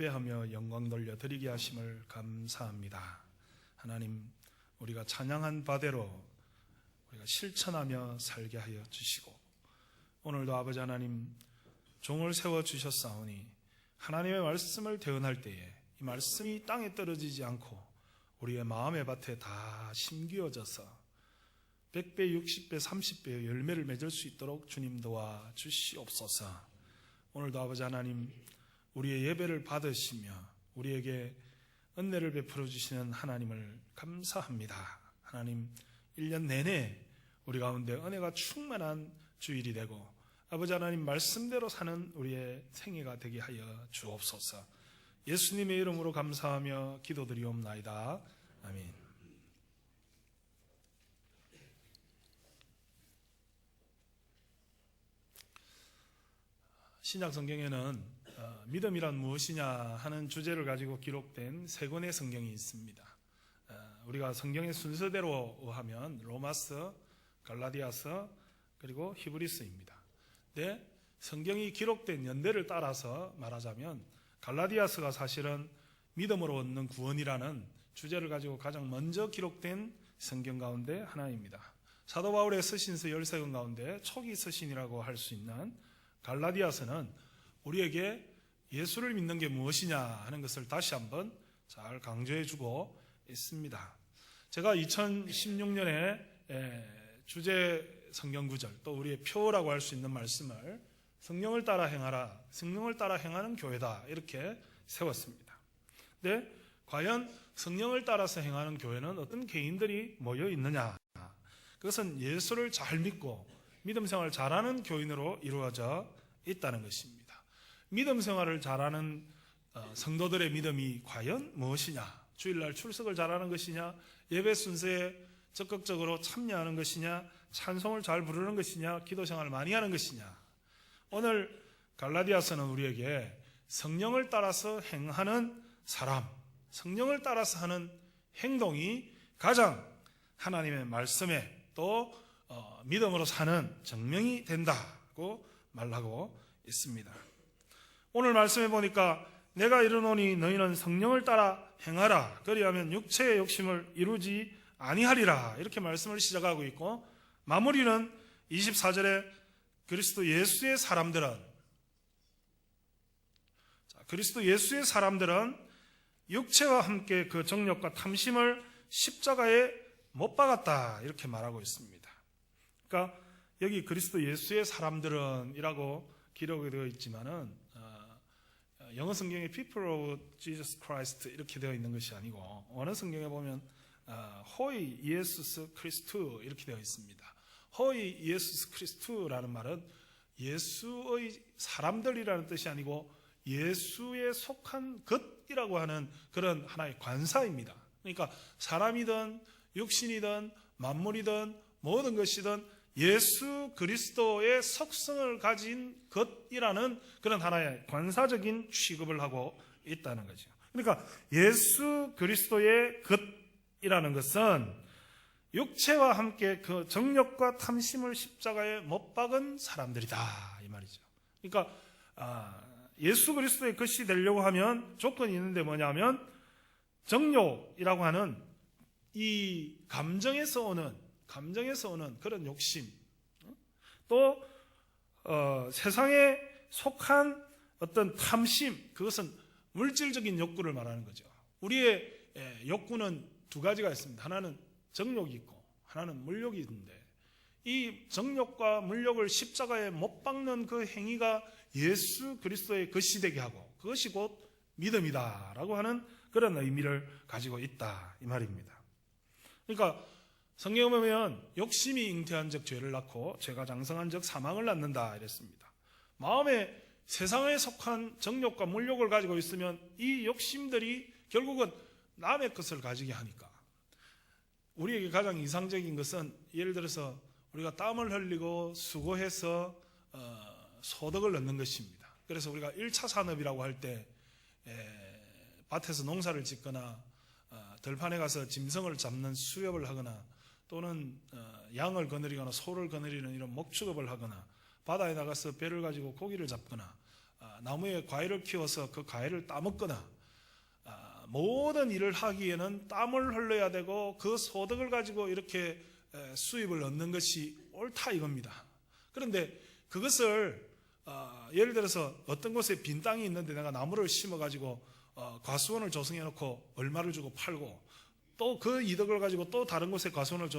예배하며 영광 돌려 드리게 하심을 감사합니다. 하나님, 우리가 찬양한 바대로 우리가 실천하며 살게 하여 주시고, 오늘도 아버지 하나님 종을 세워주셨사오니 하나님의 말씀을 대언할 때에 이 말씀이 땅에 떨어지지 않고 우리의 마음의 밭에 다 심기어져서 100배, 60배, 30배의 열매를 맺을 수 있도록 주님 도와 주시옵소서. 오늘도 아버지 하나님 우리의 예배를 받으시며 우리에게 은혜를 베풀어 주시는 하나님을 감사합니다. 하나님, 1년 내내 우리 가운데 은혜가 충만한 주일이 되고 아버지 하나님 말씀대로 사는 우리의 생애가 되게 하여 주옵소서. 예수님의 이름으로 감사하며 기도드리옵나이다. 아멘. 신약 성경에는 믿음이란 무엇이냐 하는 주제를 가지고 기록된 3권의 성경이 있습니다. 우리가 성경의 순서대로 하면 로마서, 갈라디아서, 그리고 히브리서입니다. 네, 성경이 기록된 연대를 따라서 말하자면 갈라디아서가 사실은 믿음으로 얻는 구원이라는 주제를 가지고 가장 먼저 기록된 성경 가운데 하나입니다. 사도 바울의 서신서 13권 가운데 초기 서신이라고 할 수 있는 갈라디아서는 우리에게 예수를 믿는 게 무엇이냐 하는 것을 다시 한번 잘 강조해주고 있습니다. 제가 2016년에 주제 성경 구절, 또 우리의 표라고 할 수 있는 말씀을 성령을 따라 행하라, 성령을 따라 행하는 교회다, 이렇게 세웠습니다. 근데 과연 성령을 따라서 행하는 교회는 어떤 개인들이 모여 있느냐? 그것은 예수를 잘 믿고 믿음 생활을 잘하는 교인으로 이루어져 있다는 것입니다. 믿음 생활을 잘하는 성도들의 믿음이 과연 무엇이냐? 주일날 출석을 잘하는 것이냐? 예배 순서에 적극적으로 참여하는 것이냐? 찬송을 잘 부르는 것이냐? 기도 생활을 많이 하는 것이냐? 오늘 갈라디아서는 우리에게 성령을 따라서 행하는 사람, 성령을 따라서 하는 행동이 가장 하나님의 말씀에 또 믿음으로 사는 증명이 된다고 말하고 있습니다. 오늘 말씀해 보니까 내가 이르노니 너희는 성령을 따라 행하라, 그리하면 육체의 욕심을 이루지 아니하리라, 이렇게 말씀을 시작하고 있고, 마무리는 24절에 그리스도 예수의 사람들은 육체와 함께 그 정욕과 탐심을 십자가에 못 박았다, 이렇게 말하고 있습니다. 그러니까 여기 그리스도 예수의 사람들은 이라고 기록이 되어 있지만은 영어 성경에 people of Jesus Christ 이렇게 되어 있는 것이 아니고 원어 성경에 보면 호이 예수스 크리스투 이렇게 되어 있습니다. 호이 예수스 크리스투라는 말은 예수의 사람들이라는 뜻이 아니고 예수에 속한 것이라고 하는 그런 하나의 관사입니다. 그러니까 사람이든 육신이든 만물이든 모든 것이든 예수 그리스도의 속성을 가진 것이라는 그런 하나의 관사적인 취급을 하고 있다는 거죠. 그러니까 예수 그리스도의 것이라는 것은 육체와 함께 그 정욕과 탐심을 십자가에 못 박은 사람들이다, 이 말이죠. 그러니까 예수 그리스도의 것이 되려고 하면 조건이 있는데 뭐냐면 정욕이라고 하는 이 감정에서 오는 그런 욕심, 또 세상에 속한 어떤 탐심, 그것은 물질적인 욕구를 말하는 거죠. 우리의 욕구는 두 가지가 있습니다. 하나는 정욕이 있고 하나는 물욕이 있는데, 이 정욕과 물욕을 십자가에 못 박는 그 행위가 예수 그리스도의 것이 되게 하고 그것이 곧 믿음이다라고 하는 그런 의미를 가지고 있다, 이 말입니다. 그러니까 성경에 보면 욕심이 잉태한 적 죄를 낳고 죄가 장성한 적 사망을 낳는다 이랬습니다. 마음에 세상에 속한 정욕과 물욕을 가지고 있으면 이 욕심들이 결국은 남의 것을 가지게 하니까, 우리에게 가장 이상적인 것은 예를 들어서 우리가 땀을 흘리고 수고해서 소득을 얻는 것입니다. 그래서 우리가 1차 산업이라고 할 때 밭에서 농사를 짓거나 들판에 가서 짐승을 잡는 수렵을 하거나 또는 양을 거느리거나 소를 거느리는 이런 목축업을 하거나 바다에 나가서 배를 가지고 고기를 잡거나 나무에 과일을 키워서 그 과일을 따먹거나 모든 일을 하기에는 땀을 흘려야 되고 그 소득을 가지고 이렇게 수입을 얻는 것이 옳다 이겁니다. 그런데 그것을 예를 들어서 어떤 곳에 빈 땅이 있는데 내가 나무를 심어가지고 과수원을 조성해놓고 얼마를 주고 팔고 또 그 이득을 가지고 또 다른 곳에 과수원을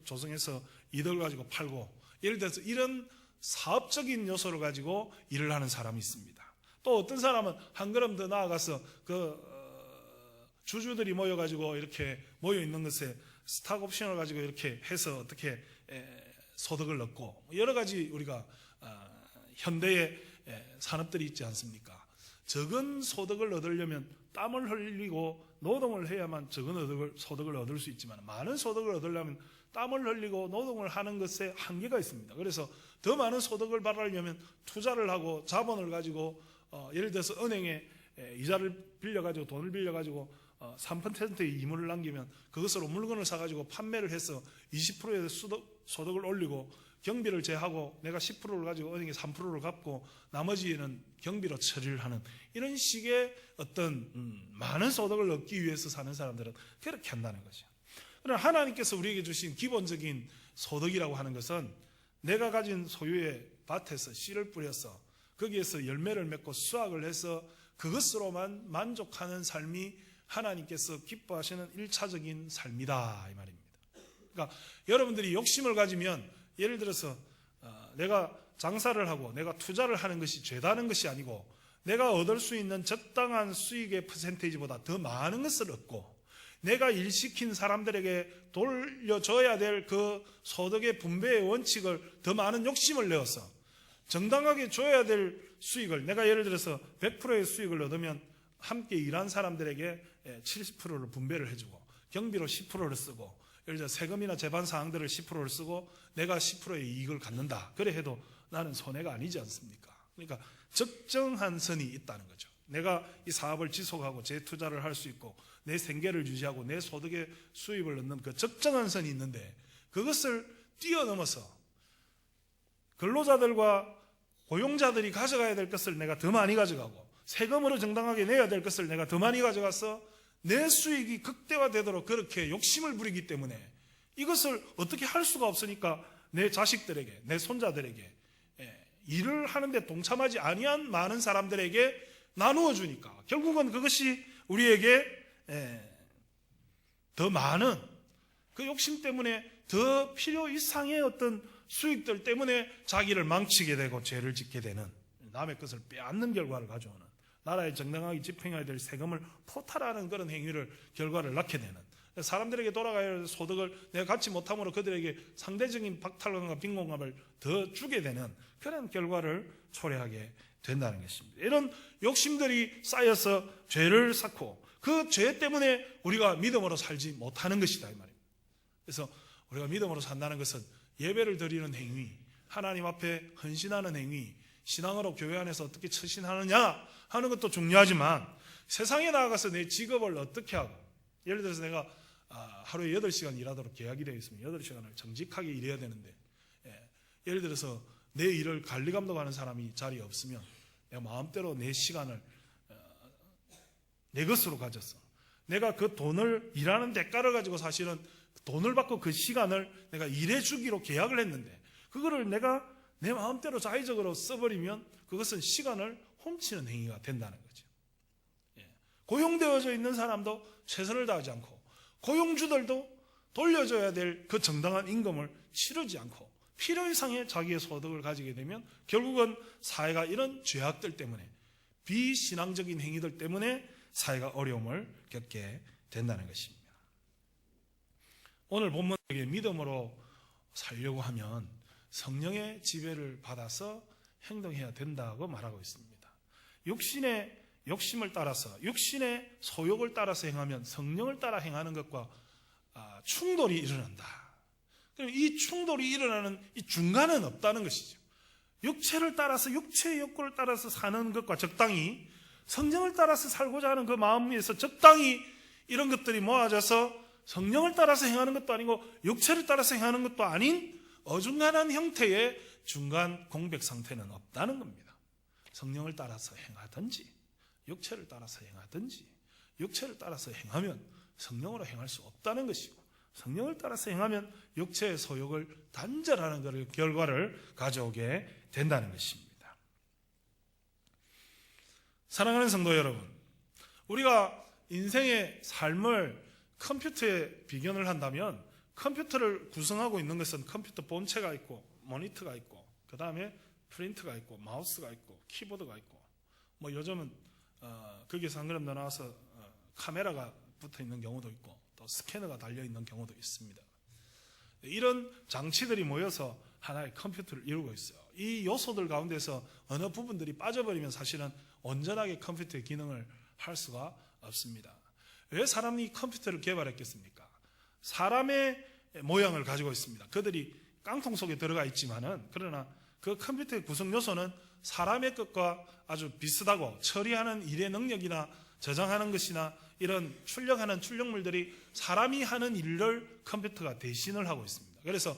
조성해서 이득을 가지고 팔고, 예를 들어서 이런 사업적인 요소를 가지고 일을 하는 사람이 있습니다. 또 어떤 사람은 한 걸음 더 나아가서 주주들이 모여가지고 이렇게 모여 있는 것에 스탁 옵션을 가지고 이렇게 해서 어떻게 소득을 얻고, 여러 가지 우리가 현대의 산업들이 있지 않습니까? 적은 소득을 얻으려면 땀을 흘리고 노동을 해야만 적은 소득을 얻을 수 있지만, 많은 소득을 얻으려면 땀을 흘리고 노동을 하는 것에 한계가 있습니다. 그래서 더 많은 소득을 받으려면 투자를 하고 자본을 가지고 예를 들어서 은행에 이자를 빌려가지고 돈을 빌려가지고 3%의 이문을 남기면 그것으로 물건을 사가지고 판매를 해서 20%의 소득을 올리고 경비를 제하고 내가 10%를 가지고 은행에 3%를 갚고 나머지는 경비로 처리를 하는, 이런 식의 어떤 많은 소득을 얻기 위해서 사는 사람들은 그렇게 한다는 거죠. 그러나 하나님께서 우리에게 주신 기본적인 소득이라고 하는 것은 내가 가진 소유의 밭에서 씨를 뿌려서 거기에서 열매를 맺고 수확을 해서 그것으로만 만족하는 삶이 하나님께서 기뻐하시는 1차적인 삶이다 이 말입니다. 그러니까 여러분들이 욕심을 가지면, 예를 들어서 내가 장사를 하고 내가 투자를 하는 것이 죄다는 것이 아니고 내가 얻을 수 있는 적당한 수익의 퍼센테이지보다 더 많은 것을 얻고 내가 일시킨 사람들에게 돌려줘야 될 그 소득의 분배의 원칙을 더 많은 욕심을 내어서 정당하게 줘야 될 수익을, 내가 예를 들어서 100%의 수익을 얻으면 함께 일한 사람들에게 70%를 분배를 해주고 경비로 10%를 쓰고, 예를 들어 세금이나 재반 사항들을 10%를 쓰고 내가 10%의 이익을 갖는다. 그래 해도 나는 손해가 아니지 않습니까? 그러니까 적정한 선이 있다는 거죠. 내가 이 사업을 지속하고 재투자를 할 수 있고 내 생계를 유지하고 내 소득의 수입을 얻는 그 적정한 선이 있는데, 그것을 뛰어넘어서 근로자들과 고용자들이 가져가야 될 것을 내가 더 많이 가져가고 세금으로 정당하게 내야 될 것을 내가 더 많이 가져가서 내 수익이 극대화되도록 그렇게 욕심을 부리기 때문에 이것을 어떻게 할 수가 없으니까 내 자식들에게, 내 손자들에게, 일을 하는데 동참하지 아니한 많은 사람들에게 나누어 주니까 결국은 그것이 우리에게 더 많은 그 욕심 때문에 더 필요 이상의 어떤 수익들 때문에 자기를 망치게 되고 죄를 짓게 되는, 남의 것을 빼앗는 결과를 가져오는, 나라에 정당하게 집행해야 될 세금을 포탈하는 그런 행위를 결과를 낳게 되는, 사람들에게 돌아가야 할 소득을 내가 갖지 못함으로 그들에게 상대적인 박탈감과 빈곤감을 더 주게 되는 그런 결과를 초래하게 된다는 것입니다. 이런 욕심들이 쌓여서 죄를 쌓고 그 죄 때문에 우리가 믿음으로 살지 못하는 것이다 이 말입니다. 그래서 우리가 믿음으로 산다는 것은 예배를 드리는 행위, 하나님 앞에 헌신하는 행위, 신앙으로 교회 안에서 어떻게 처신하느냐 하는 것도 중요하지만 세상에 나아가서 내 직업을 어떻게 하고, 예를 들어서 내가 하루에 8시간 일하도록 계약이 되어 있으면 8시간을 정직하게 일해야 되는데, 예를 들어서 내 일을 관리 감독하는 사람이 자리에 없으면 내가 마음대로 내 시간을 내 것으로 가졌어. 내가 그 돈을 일하는 대가를 가지고 사실은 돈을 받고 그 시간을 내가 일해 주기로 계약을 했는데 그거를 내가 내 마음대로 자의적으로 써버리면 그것은 시간을 훔치는 행위가 된다는 거죠. 고용되어져 있는 사람도 최선을 다하지 않고 고용주들도 돌려줘야 될 그 정당한 임금을 치르지 않고 필요 이상의 자기의 소득을 가지게 되면 결국은 사회가 이런 죄악들 때문에, 비신앙적인 행위들 때문에 사회가 어려움을 겪게 된다는 것입니다. 오늘 본문에 믿음으로 살려고 하면 성령의 지배를 받아서 행동해야 된다고 말하고 있습니다. 육신의 욕심을 따라서, 육신의 소욕을 따라서 행하면 성령을 따라 행하는 것과 충돌이 일어난다. 이 충돌이 일어나는 이 중간은 없다는 것이죠. 육체를 따라서, 육체의 욕구를 따라서 사는 것과 적당히 성령을 따라서 살고자 하는 그 마음에서 적당히 이런 것들이 모아져서 성령을 따라서 행하는 것도 아니고 육체를 따라서 행하는 것도 아닌 어중간한 형태의 중간 공백 상태는 없다는 겁니다. 성령을 따라서 행하든지 육체를 따라서 행하든지 육체를 따라서 행하면 성령으로 행할 수 없다는 것이고 성령을 따라서 행하면 육체의 소욕을 단절하는 결과를 가져오게 된다는 것입니다. 사랑하는 성도 여러분, 우리가 인생의 삶을 컴퓨터에 비견을 한다면 컴퓨터를 구성하고 있는 것은 컴퓨터 본체가 있고 모니터가 있고 그 다음에 프린터가 있고 마우스가 있고 키보드가 있고 뭐 요즘은 거기서 한 걸음 더 나와서 카메라가 붙어 있는 경우도 있고 또 스캐너가 달려 있는 경우도 있습니다. 이런 장치들이 모여서 하나의 컴퓨터를 이루고 있어요. 이 요소들 가운데서 어느 부분들이 빠져버리면 사실은 온전하게 컴퓨터의 기능을 할 수가 없습니다. 왜 사람이 컴퓨터를 개발했겠습니까? 사람의 모양을 가지고 있습니다. 그들이 깡통 속에 들어가 있지만은 그러나 그 컴퓨터의 구성 요소는 사람의 것과 아주 비슷하고 처리하는 일의 능력이나 저장하는 것이나 이런 출력하는 출력물들이 사람이 하는 일을 컴퓨터가 대신을 하고 있습니다. 그래서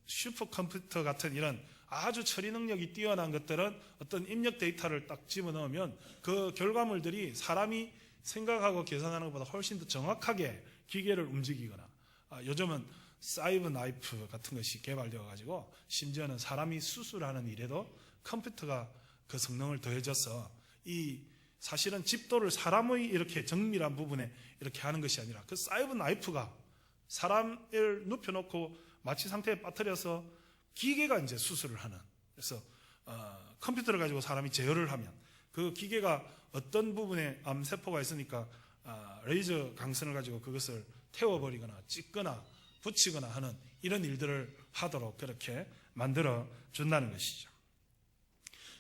슈퍼컴퓨터 같은 이런 아주 처리 능력이 뛰어난 것들은 어떤 입력 데이터를 딱 집어넣으면 그 결과물들이 사람이 생각하고 계산하는 것보다 훨씬 더 정확하게 기계를 움직이거나 요즘은 사이버 나이프 같은 것이 개발되어 가지고 심지어는 사람이 수술하는 일에도 컴퓨터가 그 성능을 더해줘서 이 사실은 집도를 사람의 이렇게 정밀한 부분에 이렇게 하는 것이 아니라 그 사이버 나이프가 사람을 눕혀놓고 마취 상태에 빠뜨려서 기계가 이제 수술을 하는, 그래서 컴퓨터를 가지고 사람이 제어를 하면 그 기계가 어떤 부분에 암세포가 있으니까 레이저 강선을 가지고 그것을 태워버리거나 찢거나 붙이거나 하는 이런 일들을 하도록 그렇게 만들어 준다는 것이죠.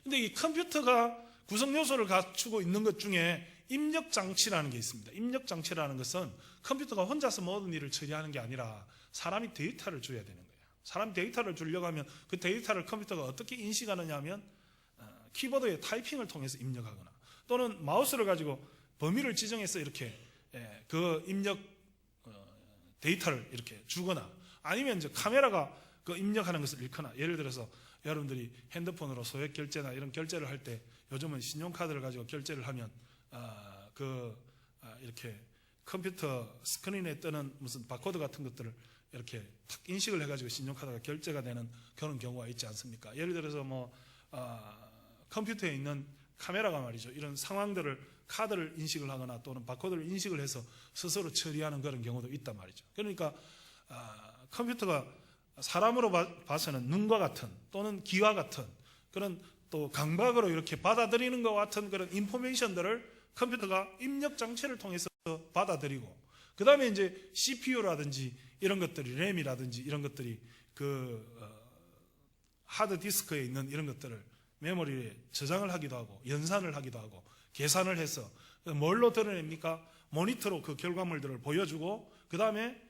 근데 이 컴퓨터가 구성 요소를 갖추고 있는 것 중에 입력 장치라는 게 있습니다. 입력 장치라는 것은 컴퓨터가 혼자서 모든 일을 처리하는 게 아니라 사람이 데이터를 줘야 되는 거예요. 사람이 데이터를 주려고 하면 그 데이터를 컴퓨터가 어떻게 인식하느냐 하면 키보드에 타이핑을 통해서 입력하거나 또는 마우스를 가지고 범위를 지정해서 이렇게 그 입력 데이터를 이렇게 주거나 아니면 이제 카메라가 그 입력하는 것을 읽거나, 예를 들어서 여러분들이 핸드폰으로 소액 결제나 이런 결제를 할 때 요즘은 신용카드를 가지고 결제를 하면 이렇게 컴퓨터 스크린에 뜨는 무슨 바코드 같은 것들을 이렇게 탁 인식을 해가지고 신용카드가 결제가 되는 그런 경우가 있지 않습니까? 예를 들어서 컴퓨터에 있는 카메라가 말이죠. 이런 상황들을 카드를 인식을 하거나 또는 바코드를 인식을 해서 스스로 처리하는 그런 경우도 있단 말이죠. 그러니까 컴퓨터가 사람으로 봐서는 눈과 같은 또는 귀와 같은 그런 또 감각으로 이렇게 받아들이는 것 같은 그런 인포메이션들을 컴퓨터가 입력 장치를 통해서 받아들이고, 그 다음에 이제 CPU라든지 이런 것들이, 램이라든지 이런 것들이 하드 디스크에 있는 이런 것들을 메모리에 저장을 하기도 하고 연산을 하기도 하고 계산을 해서 뭘로 드러냅니까? 모니터로 그 결과물들을 보여주고 그 다음에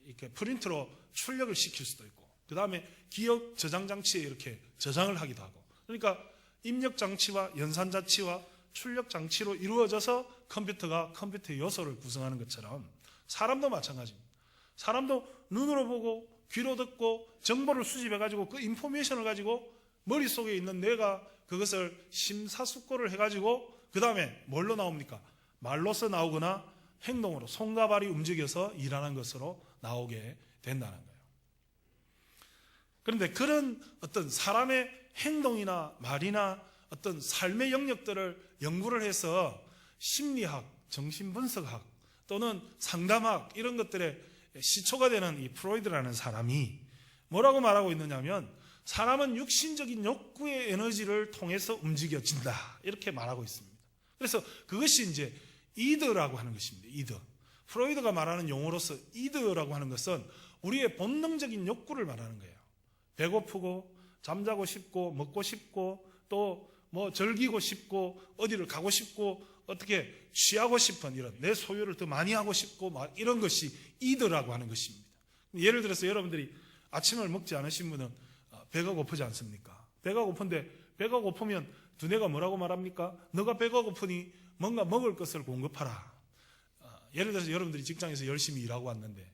이렇게 프린트로 출력을 시킬 수도 있고 그 다음에 기억 저장 장치에 이렇게 저장을 하기도 하고, 그러니까 입력 장치와 연산 장치와 출력 장치로 이루어져서 컴퓨터가 컴퓨터의 요소를 구성하는 것처럼 사람도 마찬가지입니다. 사람도 눈으로 보고 귀로 듣고 정보를 수집해가지고 그 인포메이션을 가지고 머릿속에 있는 내가 그것을 심사숙고를 해가지고 그 다음에 뭘로 나옵니까? 말로서 나오거나 행동으로 손과 발이 움직여서 일하는 것으로 나오게 된다는 거예요. 그런데 그런 어떤 사람의 행동이나 말이나 어떤 삶의 영역들을 연구를 해서 심리학, 정신분석학 또는 상담학 이런 것들에 시초가 되는 이 프로이드라는 사람이 뭐라고 말하고 있느냐면 사람은 육신적인 욕구의 에너지를 통해서 움직여진다 이렇게 말하고 있습니다. 그래서 그것이 이제 이드라고 하는 것입니다. 이드. 프로이드가 말하는 용어로서 이드라고 하는 것은 우리의 본능적인 욕구를 말하는 거예요. 배고프고 잠자고 싶고 먹고 싶고 또 즐기고 싶고 어디를 가고 싶고 어떻게 취하고 싶은 이런 내 소유를 더 많이 하고 싶고 이런 것이 이드라고 하는 것입니다. 예를 들어서 여러분들이 아침을 먹지 않으신 분은 배가 고프지 않습니까? 배가 고픈데 배가 고프면 두뇌가 뭐라고 말합니까? 너가 배가 고프니 뭔가 먹을 것을 공급하라. 예를 들어서 여러분들이 직장에서 열심히 일하고 왔는데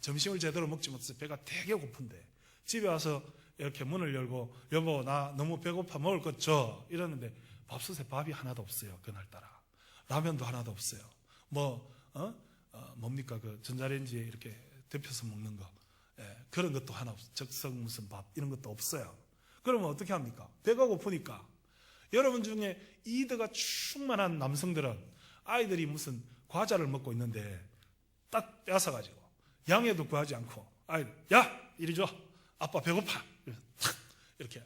점심을 제대로 먹지 못해서 배가 되게 고픈데 집에 와서 이렇게 문을 열고 여보 나 너무 배고파 먹을 것 줘 이러는데 밥솥에 밥이 하나도 없어요. 그날따라 라면도 하나도 없어요. 뭡니까 그 전자레인지에 이렇게 데펴서 먹는 거 그런 것도 하나 없어요. 적석 무슨 밥 이런 것도 없어요. 그러면 어떻게 합니까? 배가 고프니까. 여러분 중에 이드가 충만한 남성들은 아이들이 무슨 과자를 먹고 있는데 딱 뺏어가지고 양해도 구하지 않고 아이들 야 이리 줘 아빠 배고파 탁 이렇게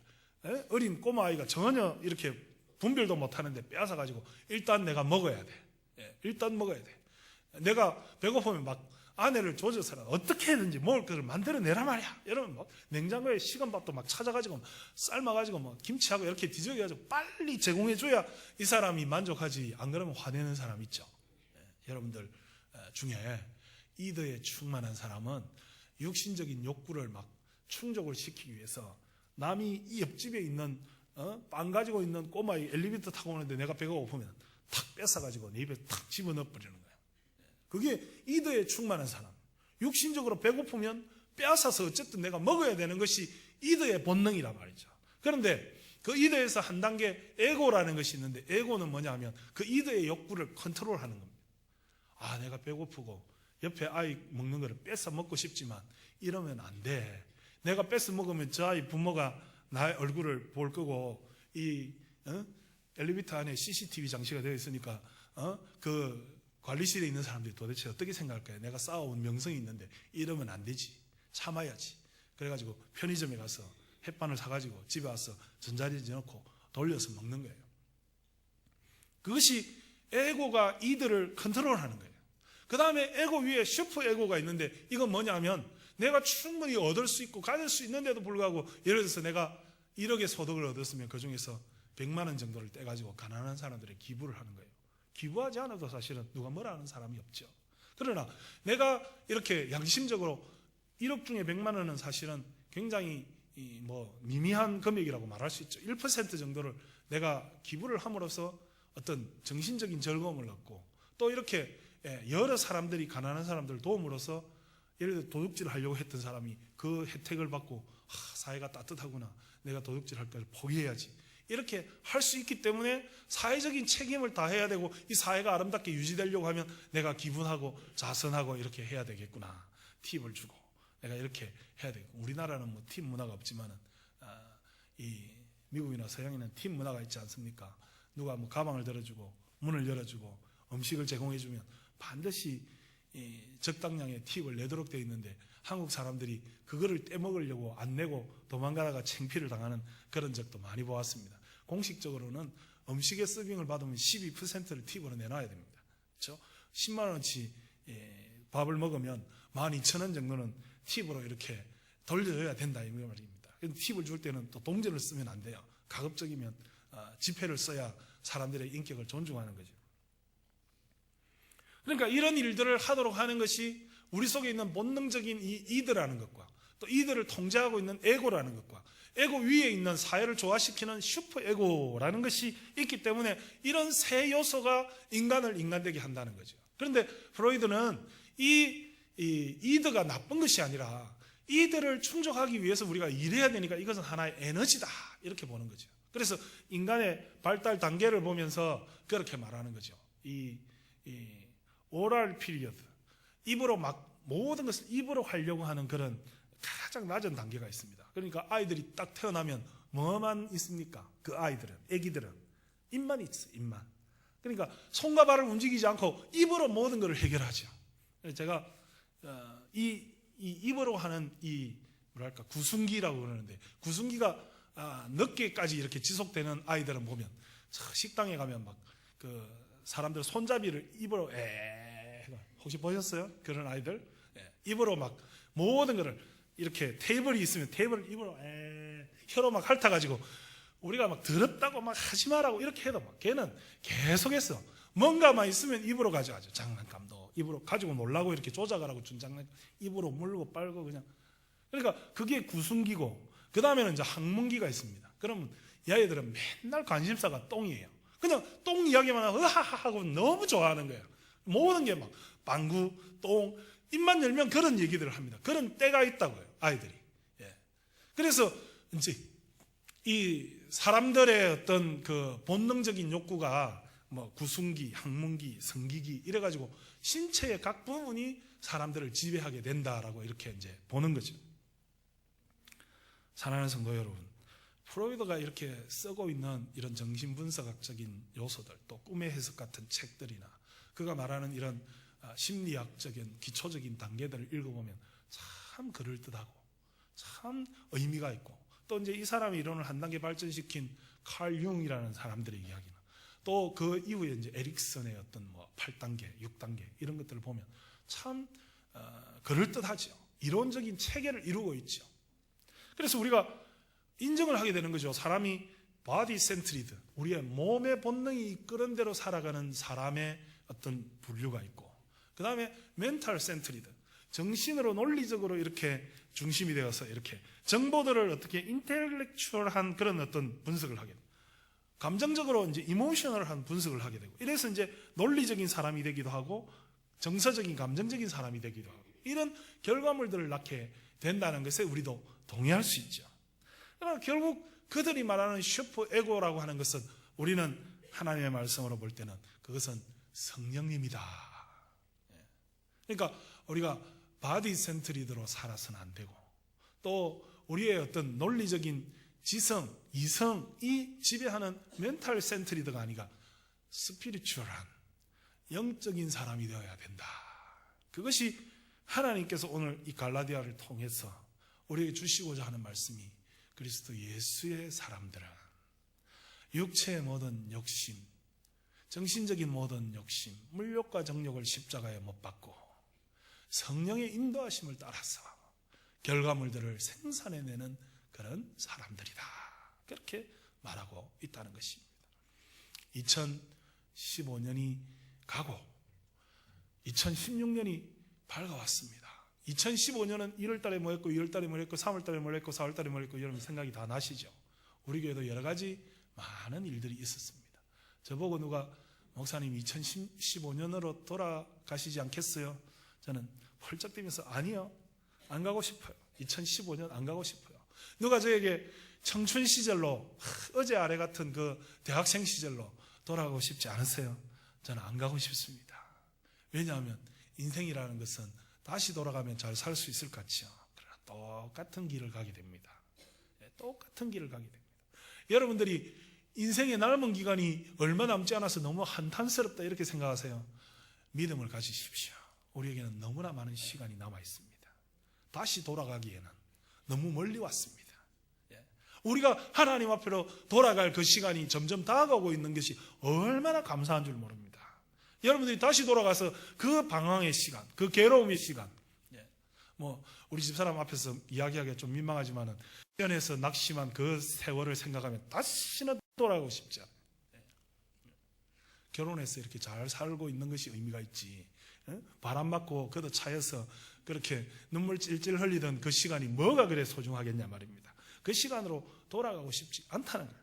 어린 꼬마 아이가 전혀 이렇게 분별도 못하는데 뺏어가지고 일단 내가 먹어야 돼. 일단 먹어야 돼. 내가 배고프면 막 아내를 조져서라도 어떻게 해든지 먹을 것을 만들어내라 말이야. 이러면 막 냉장고에 식은 밥도 막 찾아가지고 삶아가지고 뭐 김치하고 이렇게 뒤적여가지고 빨리 제공해줘야 이 사람이 만족하지. 안 그러면 화내는 사람 있죠. 여러분들 중에 이더에 충만한 사람은 육신적인 욕구를 막 충족을 시키기 위해서 남이 이 옆집에 있는 빵 가지고 있는 꼬마이 엘리베이터 타고 오는데 내가 배가 고프면 탁 뺏어가지고 내 입에 탁 집어넣어 버리는 거예요. 그게 이더에 충만한 사람. 육신적으로 배고프면 빼앗아서 어쨌든 내가 먹어야 되는 것이 이더의 본능이란 말이죠. 그런데 그 이더에서 한 단계 에고라는 것이 있는데 에고는 뭐냐면 그 이더의 욕구를 컨트롤하는 겁니다. 아 내가 배고프고 옆에 아이 먹는 거를 뺏어 먹고 싶지만 이러면 안 돼. 내가 뺏어 먹으면 저 아이 부모가 나의 얼굴을 볼 거고 이 엘리베이터 안에 CCTV 장치가 되어 있으니까 그 관리실에 있는 사람들이 도대체 어떻게 생각할까요? 내가 쌓아온 명성이 있는데 이러면 안 되지. 참아야지. 그래가지고 편의점에 가서 햇반을 사가지고 집에 와서 전자레인지 넣고 돌려서 먹는 거예요. 그것이 에고가 이들을 컨트롤하는 거예요. 그 다음에 에고 위에 슈퍼 에고가 있는데 이건 뭐냐면 내가 충분히 얻을 수 있고 가질 수 있는데도 불구하고 예를 들어서 내가 1억의 소득을 얻었으면 그 중에서 100만 원 정도를 떼가지고 가난한 사람들에 기부를 하는 거예요. 기부하지 않아도 사실은 누가 뭐라 하는 사람이 없죠. 그러나 내가 이렇게 양심적으로 1억 중에 100만 원은 사실은 굉장히 미미한 금액이라고 말할 수 있죠. 1% 정도를 내가 기부를 함으로써 어떤 정신적인 즐거움을 얻고 또 이렇게 여러 사람들이 가난한 사람들을 도움으로써 예를 들어 도둑질을 하려고 했던 사람이 그 혜택을 받고 사회가 따뜻하구나. 내가 도둑질 할 걸 포기해야지. 이렇게 할 수 있기 때문에 사회적인 책임을 다해야 되고 이 사회가 아름답게 유지되려고 하면 내가 기분하고 자선하고 이렇게 해야 되겠구나. 팁을 주고 내가 이렇게 해야 되겠고 우리나라는 뭐 팁 문화가 없지만은 이 미국이나 서양에는 팁 문화가 있지 않습니까? 누가 뭐 가방을 들어주고 문을 열어주고 음식을 제공해주면 반드시 적당량의 팁을 내도록 되어 있는데 한국 사람들이 그거를 떼먹으려고 안 내고 도망가다가 창피를 당하는 그런 적도 많이 보았습니다. 공식적으로는 음식의 서빙을 받으면 12%를 팁으로 내놔야 됩니다. 그렇죠? 10만 원어치 밥을 먹으면 12,000원 정도는 팁으로 이렇게 돌려줘야 된다 이 말입니다. 팁을 줄 때는 또 동전을 쓰면 안 돼요. 가급적이면 지폐를 써야 사람들의 인격을 존중하는 거죠. 그러니까 이런 일들을 하도록 하는 것이 우리 속에 있는 본능적인 이 이드라는 것과 또 이들을 통제하고 있는 에고라는 것과 에고 위에 있는 사회를 조화시키는 슈퍼 에고라는 것이 있기 때문에 이런 세 요소가 인간을 인간되게 한다는 거죠. 그런데 프로이드는 이 이드가 나쁜 것이 아니라 이들을 충족하기 위해서 우리가 일해야 되니까 이것은 하나의 에너지다 이렇게 보는 거죠. 그래서 인간의 발달 단계를 보면서 그렇게 말하는 거죠. 이 오랄 피리어드, 입으로 막 모든 것을 입으로 하려고 하는 그런 가장 낮은 단계가 있습니다. 그러니까 아이들이 딱 태어나면 뭐만 있습니까? 그 아이들은, 아기들은 입만 있어, 입만. 그러니까 손과 발을 움직이지 않고 입으로 모든 것을 해결하죠. 제가 이 입으로 하는 이 뭐랄까 구순기라고 그러는데 구순기가 늦게까지 이렇게 지속되는 아이들은 보면 식당에 가면 막 그 사람들 손잡이를 입으로 혹시 보셨어요? 그런 아이들 입으로 막 모든 것을 이렇게 테이블이 있으면 테이블을 입으로 혀로 막 핥아가지고 우리가 막 더럽다고 막 하지 말라고 이렇게 해도 막 걔는 계속해서 뭔가만 있으면 입으로 가져가죠. 장난감도 입으로 가지고 놀라고 이렇게 조작하라고 준 장난감 입으로 물고 빨고 그냥. 그러니까 그게 구순기고 그 다음에는 이제 항문기가 있습니다. 그러면 이 아이들은 맨날 관심사가 똥이에요. 그냥 똥 이야기만 하고 하고 너무 좋아하는 거예요. 모든 게 막 방구, 똥, 입만 열면 그런 얘기들을 합니다. 그런 때가 있다고요, 아이들이. 그래서 이제 이 사람들의 어떤 그 본능적인 욕구가 뭐 구순기, 항문기, 성기기 이래가지고 신체의 각 부분이 사람들을 지배하게 된다라고 이렇게 이제 보는 거죠. 사랑하는 성도 여러분, 프로이드가 이렇게 쓰고 있는 이런 정신분석학적인 요소들, 또 꿈의 해석 같은 책들이나 그가 말하는 이런 심리학적인 기초적인 단계들을 읽어보면 참 그럴듯하고 참 의미가 있고, 또 이제 이 사람의 이론을 한 단계 발전시킨 칼 융이라는 사람들의 이야기나 또 그 이후에 이제 에릭슨의 어떤 뭐 8단계, 6단계 이런 것들을 보면 참 그럴듯하죠. 이론적인 체계를 이루고 있죠. 그래서 우리가 인정을 하게 되는 거죠. 사람이 바디 센트리드, 우리의 몸의 본능이 이끄는 대로 살아가는 사람의 어떤 분류가 있고, 그 다음에 멘탈 센트리드, 정신으로 논리적으로 이렇게 중심이 되어서 이렇게 정보들을 어떻게 인텔렉추얼한 그런 어떤 분석을 하게 됩니다. 감정적으로 이제 이모셔널한 분석을 하게 되고, 이래서 이제 논리적인 사람이 되기도 하고 정서적인 감정적인 사람이 되기도 하고, 이런 결과물들을 낳게 된다는 것에 우리도 동의할 수 있죠. 그러나 결국 그들이 말하는 슈퍼 에고라고 하는 것은 우리는 하나님의 말씀으로 볼 때는 그것은 성령님이다. 그러니까 우리가 바디 센트리드로 살아서는 안 되고, 또 우리의 어떤 논리적인 지성, 이성이 지배하는 멘탈 센트리드가 아니라 스피리추얼한 영적인 사람이 되어야 된다. 그것이 하나님께서 오늘 이 갈라디아를 통해서 우리에게 주시고자 하는 말씀이, 그리스도 예수의 사람들은 육체의 모든 욕심, 정신적인 모든 욕심, 물욕과 정욕을 십자가에 못 박고 성령의 인도하심을 따라서 결과물들을 생산해내는 그런 사람들이다. 그렇게 말하고 있다는 것입니다. 2015년이 가고 2016년이 밝아왔습니다. 2015년은 1월달에 뭐 했고 2월달에 뭐 했고 3월달에 뭐 했고 4월달에 뭐 했고 여러분 생각이 다 나시죠? 우리 교회도 여러 가지 많은 일들이 있었습니다. 저보고 누가 목사님 2015년으로 돌아가시지 않겠어요? 저는 펄쩍 뛰면서 아니요, 안 가고 싶어요. 2015년 안 가고 싶어요. 누가 저에게 청춘 시절로, 어제 아래 같은 그 대학생 시절로 돌아가고 싶지 않으세요? 저는 안 가고 싶습니다. 왜냐하면 인생이라는 것은 다시 돌아가면 잘 살 수 있을 것 같죠. 그러나 똑같은 길을 가게 됩니다. 똑같은 길을 가게 됩니다. 여러분들이 인생의 남은 기간이 얼마 남지 않아서 너무 한탄스럽다 이렇게 생각하세요? 믿음을 가지십시오. 우리에게는 너무나 많은 시간이 남아 있습니다. 다시 돌아가기에는 너무 멀리 왔습니다. 우리가 하나님 앞으로 돌아갈 그 시간이 점점 다가오고 있는 것이 얼마나 감사한 줄 모릅니다. 여러분들이 다시 돌아가서 그 방황의 시간, 그 괴로움의 시간, 뭐 우리 집사람 앞에서 이야기하기가 좀 민망하지만은 연에서 낙심한 그 세월을 생각하면 다시는 돌아가고 싶지 않아요. 결혼해서 이렇게 잘 살고 있는 것이 의미가 있지, 바람 맞고 그도 차여서 그렇게 눈물 찔찔 흘리던 그 시간이 뭐가 그래 소중하겠냐 말입니다. 그 시간으로 돌아가고 싶지 않다는 거예요.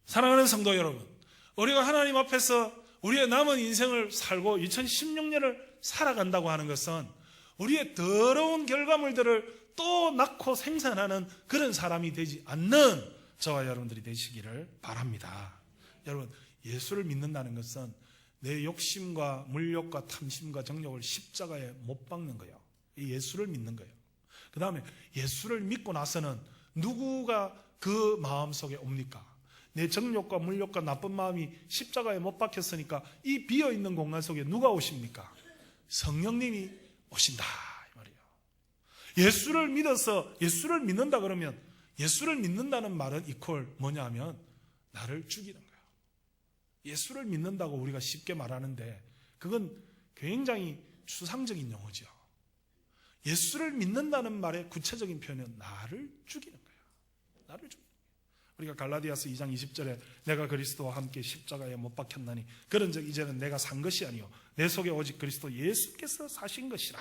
사랑하는 성도 여러분, 우리가 하나님 앞에서 우리의 남은 인생을 살고 2016년을 살아간다고 하는 것은 우리의 더러운 결과물들을 또 낳고 생산하는 그런 사람이 되지 않는 저와 여러분들이 되시기를 바랍니다. 여러분, 예수를 믿는다는 것은 내 욕심과 물욕과 탐심과 정욕을 십자가에 못 박는 거예요. 예수를 믿는 거예요. 그 다음에 예수를 믿고 나서는 누구가 그 마음속에 옵니까? 내 정욕과 물욕과 나쁜 마음이 십자가에 못 박혔으니까 이 비어있는 공간 속에 누가 오십니까? 성령님이 오신다 이 말이에요. 예수를 믿어서 예수를 믿는다 그러면, 예수를 믿는다는 말은 이퀄 뭐냐 하면 나를 죽이는 거예요. 예수를 믿는다고 우리가 쉽게 말하는데 그건 굉장히 추상적인 용어죠. 예수를 믿는다는 말의 구체적인 표현은 나를 죽이는 거예요. 나를 죽이는 거예요. 우리가 갈라디아서 2장 20절에 내가 그리스도와 함께 십자가에 못 박혔나니 그런즉 이제는 내가 산 것이 아니요 내 속에 오직 그리스도 예수께서 사신 것이라.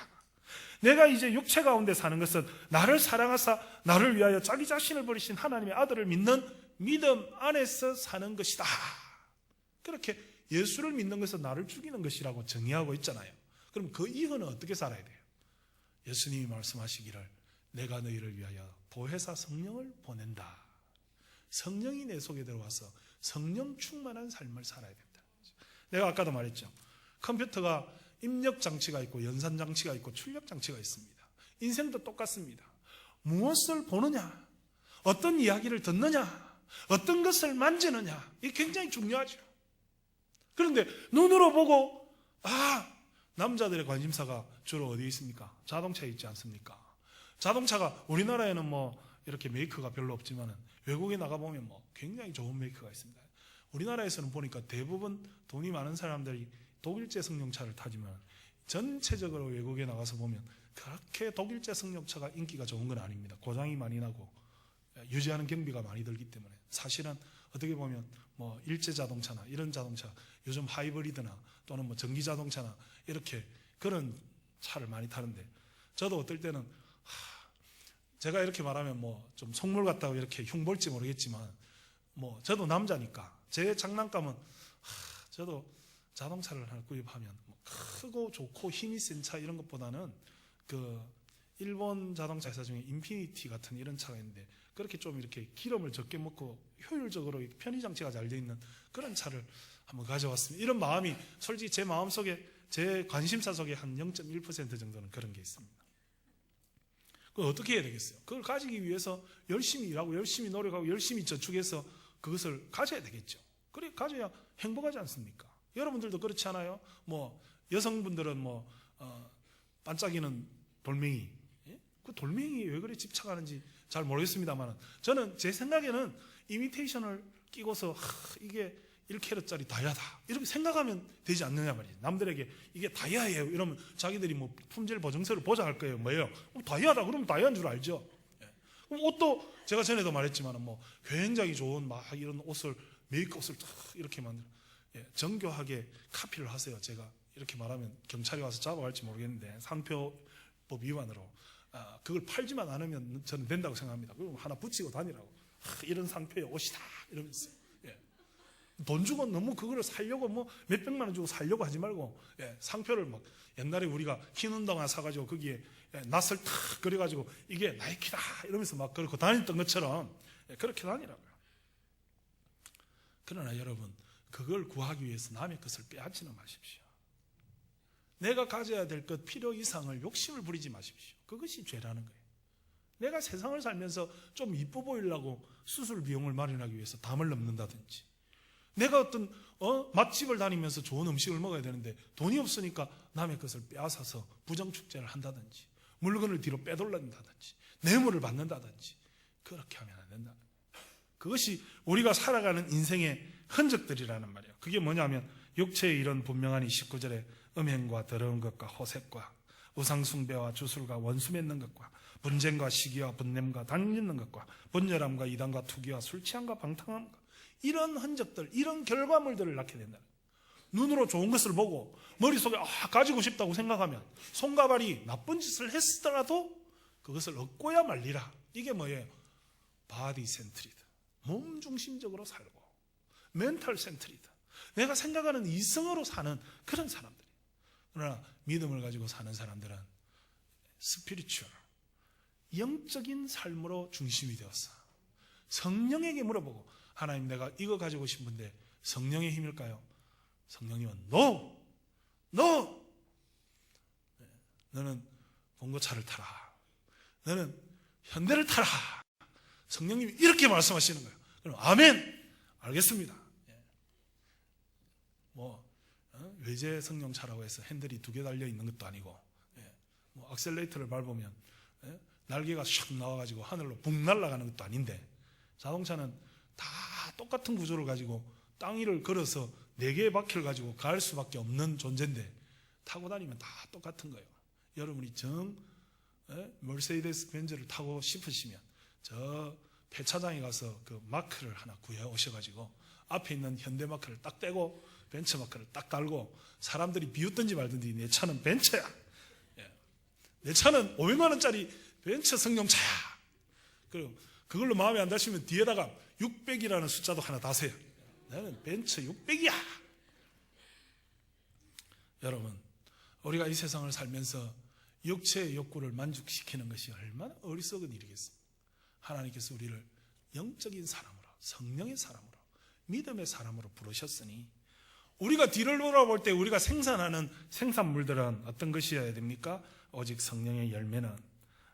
내가 이제 육체 가운데 사는 것은 나를 사랑하사 나를 위하여 자기 자신을 버리신 하나님의 아들을 믿는 믿음 안에서 사는 것이다. 그렇게 예수를 믿는 것은 나를 죽이는 것이라고 정의하고 있잖아요. 그럼 그 이유는 어떻게 살아야 돼요? 예수님이 말씀하시기를 내가 너희를 위하여 보혜사 성령을 보낸다. 성령이 내 속에 들어와서 성령 충만한 삶을 살아야 된다. 내가 아까도 말했죠. 컴퓨터가 입력 장치가 있고 연산 장치가 있고 출력 장치가 있습니다. 인생도 똑같습니다. 무엇을 보느냐, 어떤 이야기를 듣느냐, 어떤 것을 만지느냐, 이게 굉장히 중요하죠. 그런데 눈으로 보고 남자들의 관심사가 주로 어디에 있습니까? 자동차에 있지 않습니까? 자동차가 우리나라에는 뭐 이렇게 메이커가 별로 없지만 외국에 나가보면 뭐 굉장히 좋은 메이커가 있습니다. 우리나라에서는 보니까 대부분 돈이 많은 사람들이 독일제 승용차를 타지만 전체적으로 외국에 나가서 보면 그렇게 독일제 승용차가 인기가 좋은 건 아닙니다. 고장이 많이 나고 유지하는 경비가 많이 들기 때문에 사실은 어떻게 보면 뭐 일제 자동차나 이런 자동차, 요즘 하이브리드나 또는 뭐 전기 자동차나 이렇게 그런 차를 많이 타는데, 저도 어떨 때는 제가 이렇게 말하면 뭐 좀 속물 같다고 이렇게 흉볼지 모르겠지만, 뭐 저도 남자니까 제 장난감은 저도 자동차를 하나 구입하면 뭐 크고 좋고 힘이 센 차 이런 것보다는 그 일본 자동차 회사 중에 인피니티 같은 이런 차가 있는데 그렇게 좀 이렇게 기름을 적게 먹고 효율적으로 편의 장치가 잘 돼 있는 그런 차를 한번 가져왔습니다. 이런 마음이 솔직히 제 마음속에, 제 관심사 속에 한 0.1% 정도는 그런 게 있습니다. 그걸 어떻게 해야 되겠어요? 그걸 가지기 위해서 열심히 일하고 열심히 노력하고 열심히 저축해서 그것을 가져야 되겠죠. 그래 가져야 행복하지 않습니까? 여러분들도 그렇지 않아요? 뭐 여성분들은 뭐 반짝이는 돌멩이, 그 돌멩이에 왜 그래 집착하는지 잘 모르겠습니다만, 저는 제 생각에는 이미테이션을 끼고서 이게 1캐럿짜리 다이아다 이렇게 생각하면 되지 않느냐 말이에요. 남들에게 이게 다이아예요 이러면 자기들이 뭐 품질 보증서를 보장할 거예요. 뭐예요? 다이아다 그러면 다이아인 줄 알죠. 그럼 옷도 제가 전에도 말했지만 뭐 굉장히 좋은 막 이런 옷을, 메이크업 옷을 이렇게 만들어 정교하게 카피를 하세요. 제가 이렇게 말하면 경찰이 와서 잡아갈지 모르겠는데 상표법 위반으로 그걸 팔지만 않으면 저는 된다고 생각합니다. 그럼 하나 붙이고 다니라고. 이런 상표의 옷이다 이러면서 돈 주고 너무 그거를 살려고 뭐 몇백만 원 주고 살려고 하지 말고 상표를 막 옛날에 우리가 흰 운동화 사가지고 거기에 낫을 탁 그려가지고 이게 나이키다 이러면서 막 그렇고 다녔던 것처럼 그렇게 다니라고요. 그러나 여러분, 그걸 구하기 위해서 남의 것을 빼앗지는 마십시오. 내가 가져야 될 것 필요 이상을 욕심을 부리지 마십시오. 그것이 죄라는 거예요. 내가 세상을 살면서 좀 이뻐 보이려고 수술 비용을 마련하기 위해서 담을 넘는다든지, 내가 어떤 맛집을 다니면서 좋은 음식을 먹어야 되는데 돈이 없으니까 남의 것을 빼앗아서 부정축제를 한다든지, 물건을 뒤로 빼돌린다든지, 뇌물을 받는다든지, 그렇게 하면 안 된다. 그것이 우리가 살아가는 인생의 흔적들이라는 말이에요. 그게 뭐냐면 육체의 이런 분명하니 19절에 음행과 더러운 것과 호색과 우상숭배와 주술과 원수 맺는 것과 분쟁과 시기와 분냄과 당짓는 것과 분열함과 이단과 투기와 술취함과 방탕함과 이런 흔적들, 이런 결과물들을 낳게 된다. 눈으로 좋은 것을 보고 머릿속에 가지고 싶다고 생각하면 손과 발이 나쁜 짓을 했더라도 그것을 얻고야 말리라. 이게 뭐예요? 바디 센트리드, 몸 중심적으로 살고 멘탈 센트리드, 내가 생각하는 이성으로 사는 그런 사람들이에요. 그러나 믿음을 가지고 사는 사람들은 스피리추얼, 영적인 삶으로 중심이 되었어. 성령에게 물어보고, 하나님 내가 이거 가지고 싶은데 성령의 힘일까요? 성령님은 No! 너는 봉고차를 타라, 너는 현대를 타라. 성령님이 이렇게 말씀하시는 거예요. 그럼 아멘, 알겠습니다. 외제 승용차라고 해서 핸들이 2개 달려 있는 것도 아니고, 뭐 악셀레이터를 밟으면 날개가 샥 나와가지고 하늘로 붕 날아가는 것도 아닌데, 자동차는 다 똑같은 구조를 가지고 땅 위를 걸어서 4개의 바퀴를 가지고 갈 수밖에 없는 존재인데 타고 다니면 다 똑같은 거예요. 여러분이 머세디스 벤츠를 타고 싶으시면 저 폐차장에 가서 그 마크를 하나 구해 오셔가지고 앞에 있는 현대 마크를 딱 떼고 벤츠 마크를 딱 달고, 사람들이 비웃든지 말든지 내 차는 벤츠야, 내 차는 500만 원짜리 벤츠 승용차야. 그리고 그걸로 마음에 안 드시면 뒤에다가 600이라는 숫자도 하나 다세요. 나는 벤츠 600이야. 여러분, 우리가 이 세상을 살면서 육체의 욕구를 만족시키는 것이 얼마나 어리석은 일이겠습니까? 하나님께서 우리를 영적인 사람으로, 성령의 사람으로, 믿음의 사람으로 부르셨으니 우리가 뒤를 돌아볼 때 우리가 생산하는 생산물들은 어떤 것이어야 됩니까? 오직 성령의 열매는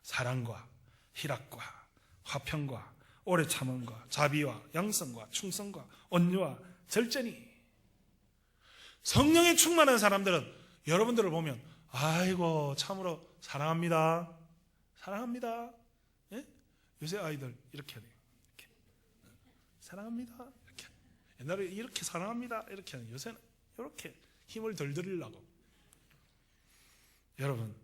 사랑과 희락과 화평과 오래 참음과 자비와 양성과 충성과 온유와 절제니. 성령에 충만한 사람들은 여러분들을 보면 아이고 참으로 사랑합니다. 사랑합니다. 예? 요새 아이들 이렇게 해야 돼요. 이렇게. 사랑합니다. 이렇게. 옛날에 이렇게 사랑합니다. 이렇게 하는 요새는 이렇게 힘을 덜 들이려고. 여러분,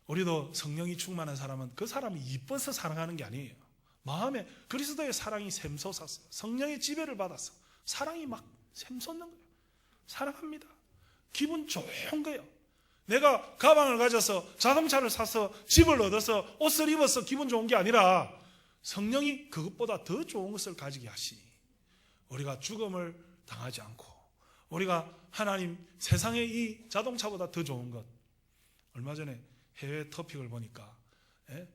우리도 성령이 충만한 사람은 그 사람이 이뻐서 사랑하는 게 아니에요. 마음에 그리스도의 사랑이 샘솟았어. 성령의 지배를 받았어. 사랑이 막 샘솟는 거예요. 사랑합니다. 기분 좋은 거예요. 내가 가방을 가져서 자동차를 사서 집을 얻어서 옷을 입어서 기분 좋은 게 아니라 성령이 그것보다 더 좋은 것을 가지게 하시니 우리가 죽음을 당하지 않고 우리가 하나님 세상의 이 자동차보다 더 좋은 것. 얼마 전에 해외 토픽을 보니까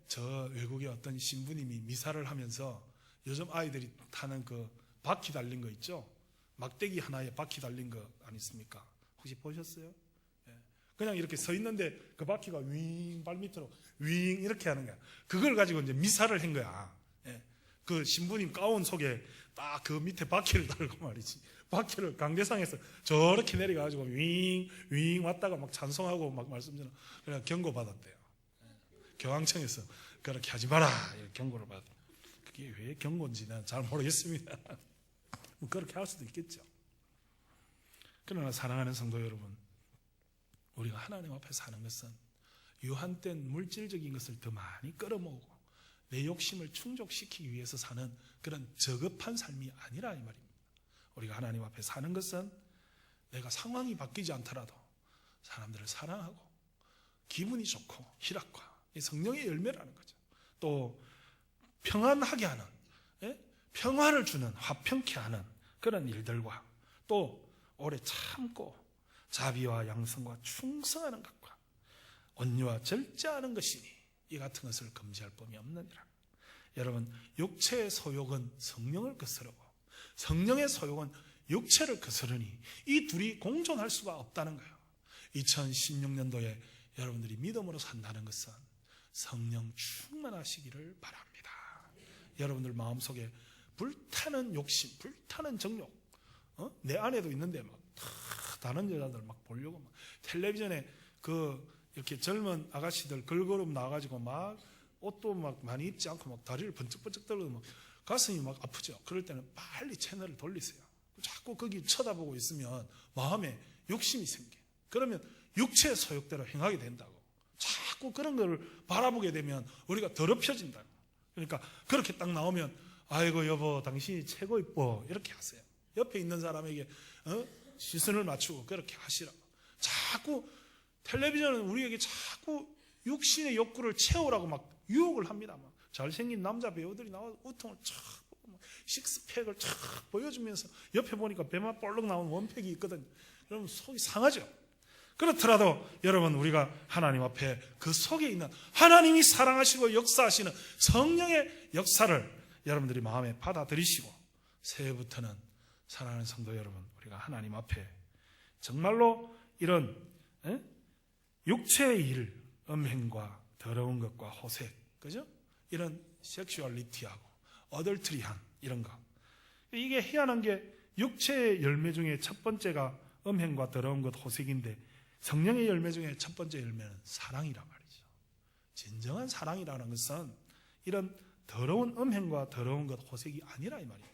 저 외국의 어떤 신부님이 미사를 하면서 요즘 아이들이 타는 그 바퀴 달린 거 있죠? 막대기 하나에 바퀴 달린 거 아니십니까? 혹시 보셨어요? 그냥 이렇게 서 있는데 그 바퀴가 윙 발밑으로 윙 이렇게 하는 거야. 그걸 가지고 이제 미사를 한 거야. 그 신부님 가운 속에 딱 그 밑에 바퀴를 달고 말이지. 바퀴를 강대상에서 저렇게 내려가지고 윙 왔다가 막 찬송하고 막 말씀 전하고 그냥 경고 받았대요. 교황청에서 그렇게 하지 마라 이렇게 경고를 받았대요. 그게 왜 경고인지 난 잘 모르겠습니다. 뭐 그렇게 할 수도 있겠죠. 그러나 사랑하는 성도 여러분, 우리가 하나님 앞에 사는 것은 유한된 물질적인 것을 더 많이 끌어모으고 내 욕심을 충족시키기 위해서 사는 그런 저급한 삶이 아니라 이 말입니다. 우리가 하나님 앞에 사는 것은 내가 상황이 바뀌지 않더라도 사람들을 사랑하고 기분이 좋고 희락과 성령의 열매라는 거죠. 또 평안하게 하는, 평화를 주는, 화평케 하는 그런 일들과 또 오래 참고 자비와 양성과 충성하는 것과 온유와 절제하는 것이니 이 같은 것을 금지할 법이 없느니라. 여러분, 육체의 소욕은 성령을 거스르고 성령의 소욕은 육체를 거스르니 이 둘이 공존할 수가 없다는 거예요. 2016년도에 여러분들이 믿음으로 산다는 것은 성령 충만하시기를 바랍니다. 여러분들 마음속에 불타는 욕심, 불타는 정욕, 내 안에도 있는데 막 다른 여자들 막 보려고 막 텔레비전에 이렇게 젊은 아가씨들 걸그룹 나와가지고 막 옷도 막 많이 입지 않고 막 다리를 번쩍번쩍 떨고 막 가슴이 막 아프죠. 그럴 때는 빨리 채널을 돌리세요. 자꾸 거기 쳐다보고 있으면 마음에 욕심이 생겨요. 그러면 육체의 소욕대로 행하게 된다고. 자꾸 그런 거를 바라보게 되면 우리가 더럽혀진다고. 그러니까 그렇게 딱 나오면 아이고 여보 당신이 최고 이뻐 이렇게 하세요. 옆에 있는 사람에게 시선을 맞추고 그렇게 하시라고. 자꾸 텔레비전은 우리에게 자꾸 육신의 욕구를 채우라고 막 유혹을 합니다. 막 잘생긴 남자 배우들이 나와서 우통을 촥 보고 식스팩을 촥 보여주면서 옆에 보니까 배만 볼록 나온 원팩이 있거든요. 그러면 속이 상하죠. 그렇더라도 여러분 우리가 하나님 앞에 그 속에 있는 하나님이 사랑하시고 역사하시는 성령의 역사를 여러분들이 마음에 받아들이시고 새해부터는 사랑하는 성도 여러분, 우리가 하나님 앞에 정말로 이런 육체의 일, 음행과 더러운 것과 호색, 그죠? 이런 섹슈얼리티하고 어덜트리한 이런 거, 이게 희한한 게 육체의 열매 중에 첫 번째가 음행과 더러운 것, 호색인데 성령의 열매 중에 첫 번째 열매는 사랑이란 말이죠. 진정한 사랑이라는 것은 이런 더러운 음행과 더러운 것, 호색이 아니라 이 말이에요.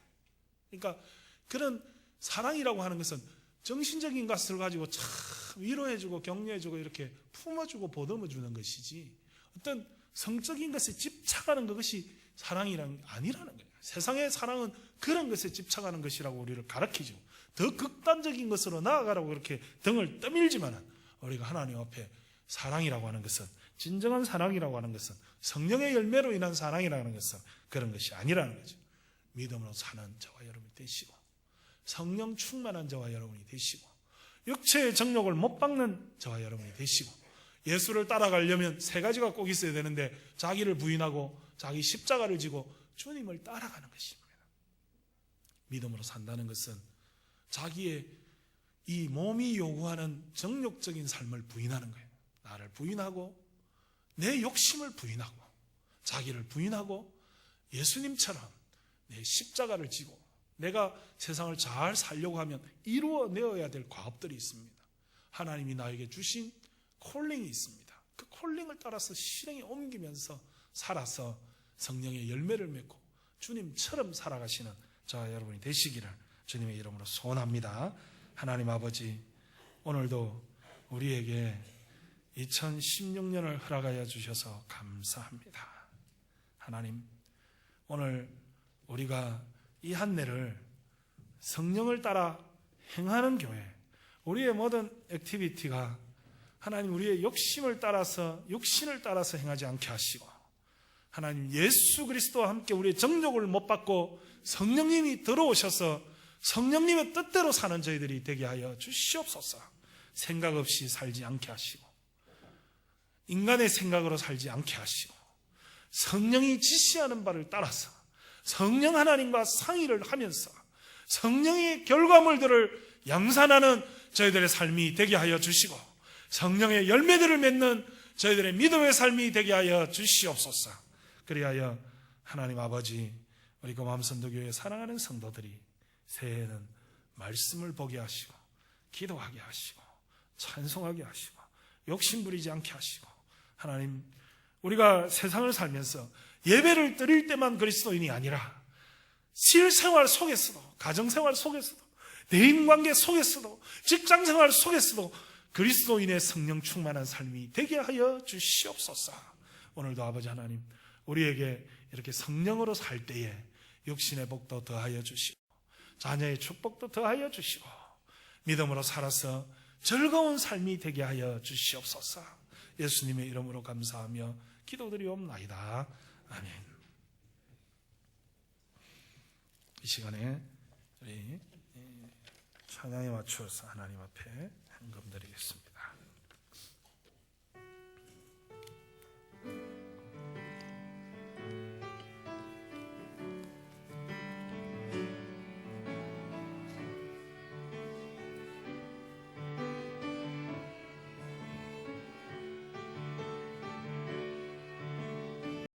그러니까 그런 사랑이라고 하는 것은 정신적인 것을 가지고 참 위로해주고 격려해주고 이렇게 품어주고 보듬어주는 것이지 어떤 성적인 것에 집착하는 것이 사랑이란 게 아니라는 거예요. 세상의 사랑은 그런 것에 집착하는 것이라고 우리를 가르치죠. 더 극단적인 것으로 나아가라고 그렇게 등을 떠밀지만은 우리가 하나님 앞에 사랑이라고 하는 것은, 진정한 사랑이라고 하는 것은, 성령의 열매로 인한 사랑이라는 것은 그런 것이 아니라는 거죠. 믿음으로 사는 저와 여러분이 되시고 성령 충만한 저와 여러분이 되시고 육체의 정욕을 못 박는 저와 여러분이 되시고 예수를 따라가려면 세 가지가 꼭 있어야 되는데 자기를 부인하고 자기 십자가를 지고 주님을 따라가는 것입니다. 믿음으로 산다는 것은 자기의 이 몸이 요구하는 정욕적인 삶을 부인하는 거예요. 나를 부인하고 내 욕심을 부인하고 자기를 부인하고 예수님처럼 내 십자가를 지고 내가 세상을 잘 살려고 하면 이루어내어야 될 과업들이 있습니다. 하나님이 나에게 주신 콜링이 있습니다. 그 콜링을 따라서 실행에 옮기면서 살아서 성령의 열매를 맺고 주님처럼 살아가시는 저와 여러분이 되시기를 주님의 이름으로 소원합니다. 하나님 아버지, 오늘도 우리에게 2016년을 허락하여 주셔서 감사합니다. 하나님, 오늘 우리가 이 한 해를 성령을 따라 행하는 교회, 우리의 모든 액티비티가 하나님 우리의 욕심을 따라서 육신을 따라서 행하지 않게 하시고, 하나님 예수 그리스도와 함께 우리의 정욕을 못 받고 성령님이 들어오셔서 성령님의 뜻대로 사는 저희들이 되게 하여 주시옵소서. 생각 없이 살지 않게 하시고 인간의 생각으로 살지 않게 하시고 성령이 지시하는 바를 따라서 성령 하나님과 상의를 하면서 성령의 결과물들을 양산하는 저희들의 삶이 되게 하여 주시고 성령의 열매들을 맺는 저희들의 믿음의 삶이 되게 하여 주시옵소서. 그리하여 하나님 아버지, 우리 고맘선도교회 사랑하는 성도들이 새해에는 말씀을 보게 하시고 기도하게 하시고 찬송하게 하시고 욕심부리지 않게 하시고, 하나님 우리가 세상을 살면서 예배를 드릴 때만 그리스도인이 아니라 실생활 속에서도, 가정생활 속에서도, 대인관계 속에서도, 직장생활 속에서도 그리스도인의 성령 충만한 삶이 되게 하여 주시옵소서. 오늘도 아버지 하나님, 우리에게 이렇게 성령으로 살 때에 육신의 복도 더하여 주시고 자녀의 축복도 더하여 주시고 믿음으로 살아서 즐거운 삶이 되게 하여 주시옵소서. 예수님의 이름으로 감사하며 기도드리옵나이다. 아멘. 이 시간에 우리 찬양에 맞추어서 하나님 앞에 헌금드리겠습니다.